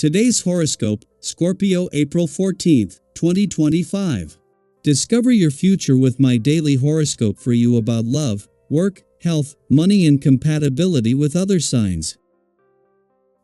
Today's horoscope, Scorpio April 14th, 2025. Discover your future with my daily horoscope for you about love, work, health, money and compatibility with other signs.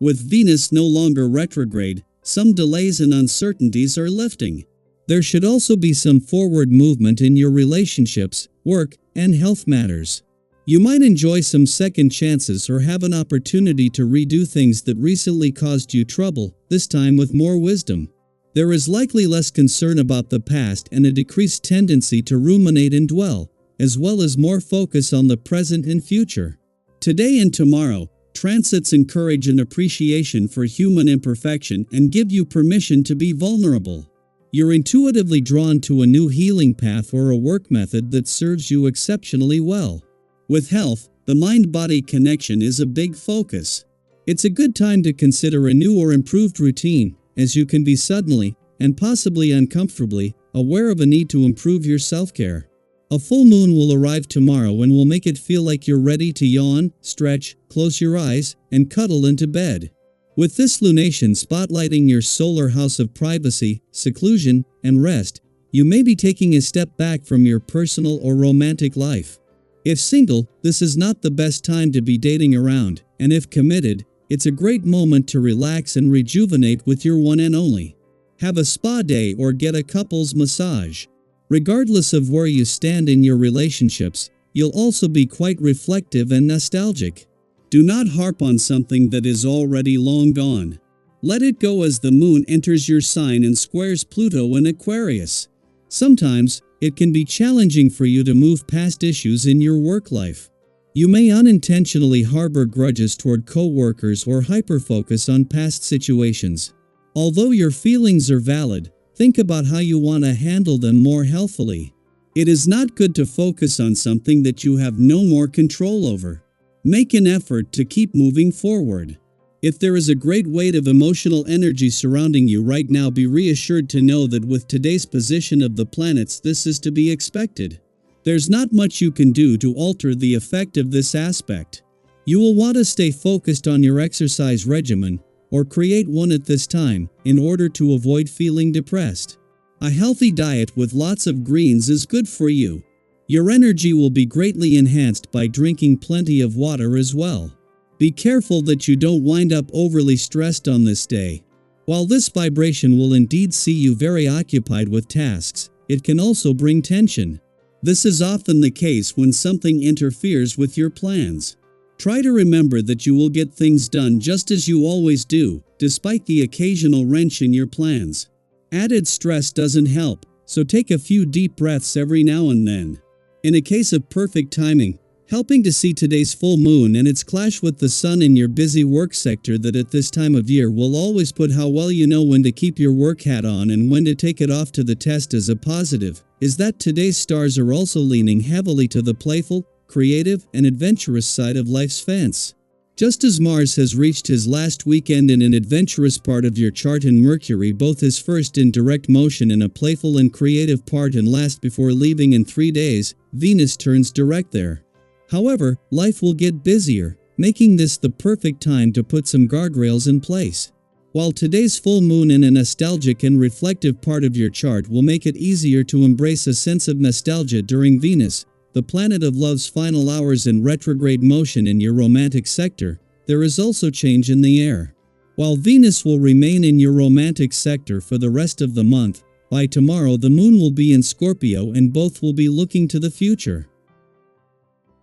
With Venus no longer retrograde, some delays and uncertainties are lifting. There should also be some forward movement in your relationships, work, and health matters. You might enjoy some second chances or have an opportunity to redo things that recently caused you trouble, this time with more wisdom. There is likely less concern about the past and a decreased tendency to ruminate and dwell, as well as more focus on the present and future. Today and tomorrow, transits encourage an appreciation for human imperfection and give you permission to be vulnerable. You're intuitively drawn to a new healing path or a work method that serves you exceptionally well. With health, the mind-body connection is a big focus. It's a good time to consider a new or improved routine, as you can be suddenly, and possibly uncomfortably, aware of a need to improve your self-care. A full moon will arrive tomorrow and will make it feel like you're ready to yawn, stretch, close your eyes, and cuddle into bed. With this lunation spotlighting your solar house of privacy, seclusion, and rest, you may be taking a step back from your personal or romantic life. If single, this is not the best time to be dating around, and if committed, it's a great moment to relax and rejuvenate with your one and only. Have a spa day or get a couples massage. Regardless of where you stand in your relationships, you'll also be quite reflective and nostalgic. Do not harp on something that is already long gone. Let it go as the moon enters your sign and squares Pluto in Aquarius. Sometimes, it can be challenging for you to move past issues in your work life. You may unintentionally harbor grudges toward coworkers or hyperfocus on past situations. Although your feelings are valid, think about how you want to handle them more healthily. It is not good to focus on something that you have no more control over. Make an effort to keep moving forward. If there is a great weight of emotional energy surrounding you right now, be reassured to know that with today's position of the planets, this is to be expected. There's not much you can do to alter the effect of this aspect. You will want to stay focused on your exercise regimen, or create one at this time, in order to avoid feeling depressed. A healthy diet with lots of greens is good for you. Your energy will be greatly enhanced by drinking plenty of water as well. Be careful that you don't wind up overly stressed on this day. While this vibration will indeed see you very occupied with tasks, it can also bring tension. This is often the case when something interferes with your plans. Try to remember that you will get things done just as you always do, despite the occasional wrench in your plans. Added stress doesn't help, so take a few deep breaths every now and then. In a case of perfect timing, helping to see today's full moon and its clash with the sun in your busy work sector that at this time of year will always put how well you know when to keep your work hat on and when to take it off to the test as a positive, is that today's stars are also leaning heavily to the playful, creative, and adventurous side of life's fence. Just as Mars has reached his last weekend in an adventurous part of your chart and Mercury both is first in direct motion in a playful and creative part and last before leaving in 3 days, Venus turns direct there. However, life will get busier, making this the perfect time to put some guardrails in place. While today's full moon in a nostalgic and reflective part of your chart will make it easier to embrace a sense of nostalgia during Venus, the planet of love's final hours in retrograde motion in your romantic sector, there is also change in the air. While Venus will remain in your romantic sector for the rest of the month, by tomorrow the moon will be in Scorpio and both will be looking to the future.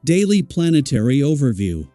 Daily Planetary Overview.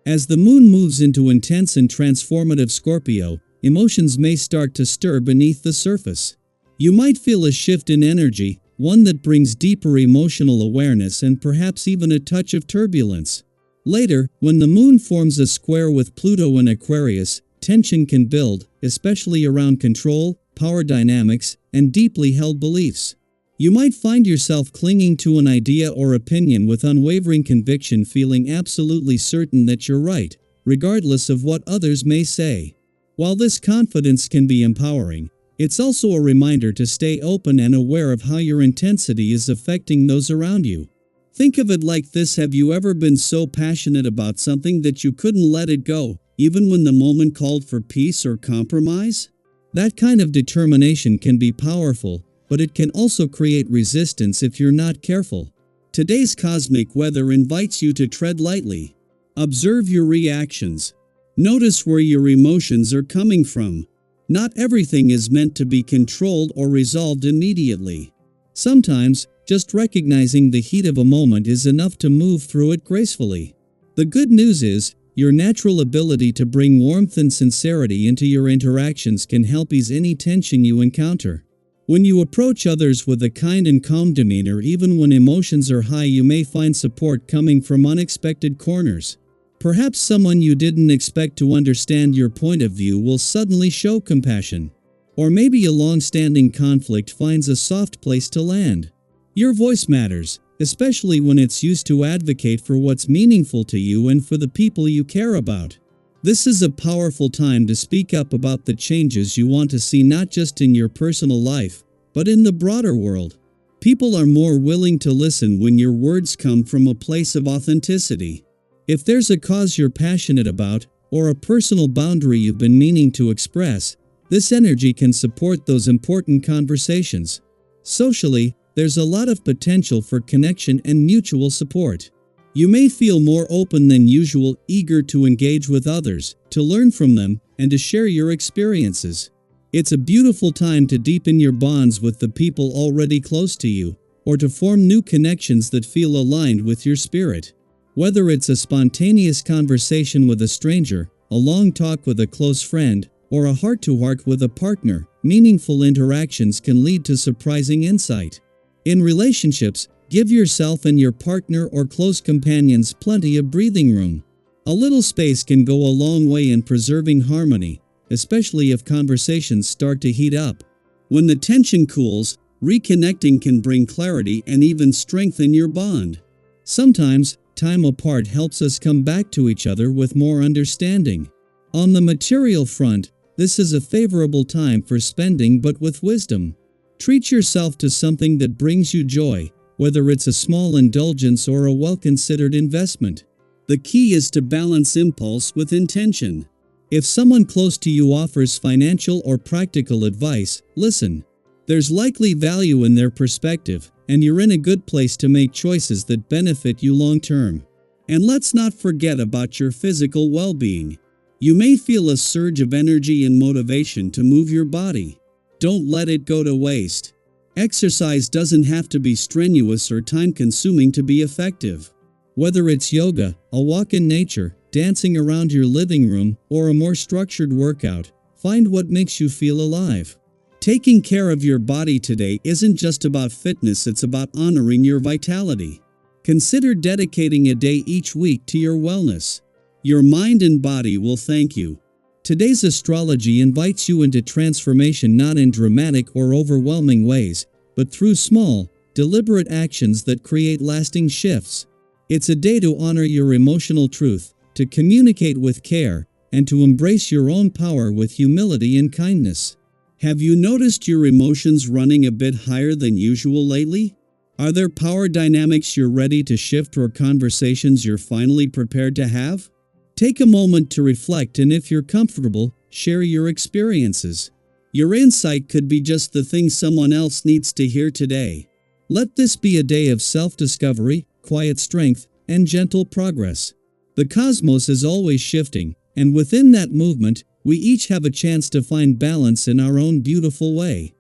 As the moon moves into intense and transformative Scorpio, emotions may start to stir beneath the surface. You might feel a shift in energy, one that brings deeper emotional awareness and perhaps even a touch of turbulence. Later, when the moon forms a square with Pluto in Aquarius, tension can build, especially around control, power dynamics, and deeply held beliefs. You might find yourself clinging to an idea or opinion with unwavering conviction, feeling absolutely certain that you're right, regardless of what others may say. While this confidence can be empowering, it's also a reminder to stay open and aware of how your intensity is affecting those around you. Think of it like this: have you ever been so passionate about something that you couldn't let it go, even when the moment called for peace or compromise? That kind of determination can be powerful, but it can also create resistance if you're not careful. Today's cosmic weather invites you to tread lightly. Observe your reactions. Notice where your emotions are coming from. Not everything is meant to be controlled or resolved immediately. Sometimes, just recognizing the heat of a moment is enough to move through it gracefully. The good news is, your natural ability to bring warmth and sincerity into your interactions can help ease any tension you encounter. When you approach others with a kind and calm demeanor even when emotions are high, you may find support coming from unexpected corners. Perhaps someone you didn't expect to understand your point of view will suddenly show compassion. Or maybe a long-standing conflict finds a soft place to land. Your voice matters, especially when it's used to advocate for what's meaningful to you and for the people you care about. This is a powerful time to speak up about the changes you want to see, not just in your personal life, but in the broader world. People are more willing to listen when your words come from a place of authenticity. If there's a cause you're passionate about, or a personal boundary you've been meaning to express, this energy can support those important conversations. Socially, there's a lot of potential for connection and mutual support. You may feel more open than usual, eager to engage with others, to learn from them, and to share your experiences. It's a beautiful time to deepen your bonds with the people already close to you, or to form new connections that feel aligned with your spirit. Whether it's a spontaneous conversation with a stranger, a long talk with a close friend, or a heart-to-heart with a partner, meaningful interactions can lead to surprising insight. In relationships, give yourself and your partner or close companions plenty of breathing room. A little space can go a long way in preserving harmony, especially if conversations start to heat up. When the tension cools, reconnecting can bring clarity and even strengthen your bond. Sometimes, time apart helps us come back to each other with more understanding. On the material front, this is a favorable time for spending, but with wisdom. Treat yourself to something that brings you joy, whether it's a small indulgence or a well-considered investment. The key is to balance impulse with intention. If someone close to you offers financial or practical advice, listen. There's likely value in their perspective, and you're in a good place to make choices that benefit you long-term. And let's not forget about your physical well-being. You may feel a surge of energy and motivation to move your body. Don't let it go to waste. Exercise doesn't have to be strenuous or time-consuming to be effective. Whether it's yoga, a walk in nature, dancing around your living room, or a more structured workout, find what makes you feel alive. Taking care of your body today isn't just about fitness, it's about honoring your vitality. Consider dedicating a day each week to your wellness. Your mind and body will thank you. Today's astrology invites you into transformation, not in dramatic or overwhelming ways, but through small, deliberate actions that create lasting shifts. It's a day to honor your emotional truth, to communicate with care, and to embrace your own power with humility and kindness. Have you noticed your emotions running a bit higher than usual lately? Are there power dynamics you're ready to shift, or conversations you're finally prepared to have? Take a moment to reflect, and if you're comfortable, share your experiences. Your insight could be just the thing someone else needs to hear today. Let this be a day of self-discovery, quiet strength, and gentle progress. The cosmos is always shifting, and within that movement, we each have a chance to find balance in our own beautiful way.